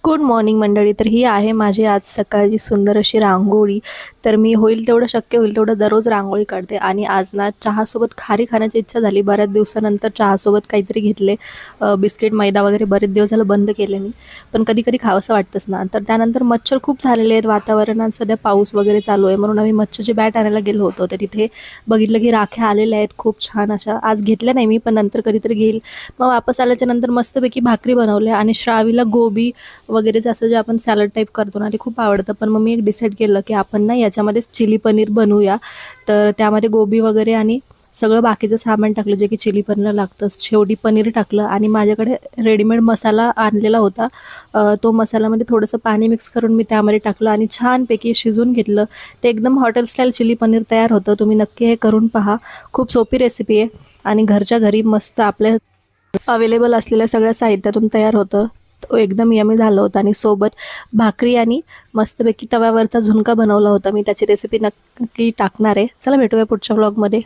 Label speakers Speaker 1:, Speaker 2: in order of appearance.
Speaker 1: Good morning मंडळी. तर ही आहे माझी आज सकाळची सुंदर अशी रांगोळी. तर मी होईल तेवढं शक्य होईल तेवढं दररोज रांगोळी काढते आणि आज ना चहासोबत खारी खाण्याची इच्छा झाली. बऱ्याच दिवसानंतर चहासोबत काहीतरी घेतले. बिस्किट मैदा वगैरे बरेच दिवस झालं बंद केले मी, पण कधी कधी खावंसं वाटतंच ना. तर त्यानंतर मच्छर खूप झालेले आहेत वातावरणात, सध्या पाऊस वगैरे चालू आहे म्हणून आम्ही मच्छरची बॅट आणायला गेलो होतो. तर तिथे बघितलं की राख्या आलेल्या आहेत खूप छान अशा. आज घेतल्या नाही मी, पण नंतर कधीतरी घेईल. मग वापस आल्याच्या नंतर मस्तपैकी भाकरी बनवल्या आणि श्रावीला गोबी वगैरेच असं जे आपण सॅलड टाईप करतो ना, ते खूप आवडतं. पण मग मी एक डिसाईड केलं की आपण ना याच्यामध्येच चिली पनीर बनवूया. तर त्यामध्ये गोबी वगैरे आणि सगळं बाकीचं सामान टाकलं जे की चिली पनीरला लागतं. शेवटी पनीर टाकलं आणि माझ्याकडे रेडीमेड मसाला आणलेला होता. तो मसाल्यामध्ये थोडंसं पाणी मिक्स करून मी त्यामध्ये टाकलं आणि छानपैकी शिजवून घेतलं. ते एकदम हॉटेल स्टाईल चिली पनीर तयार होतं. तुम्ही नक्की हे करून पहा. खूप सोपी रेसिपी आहे आणि घरच्या घरी मस्त आपल्या अवेलेबल असलेल्या सगळ्या साहित्यातून तयार होतं. तो एकदम यमी झालं होतं आणि सोबत भाकरी आणि मस्तपैकी तव्यावरचा झुणका बनवला होता मी. त्याची रेसिपी नक्की टाकणार आहे. चला भेटूया पुढच्या व्लॉगमध्ये.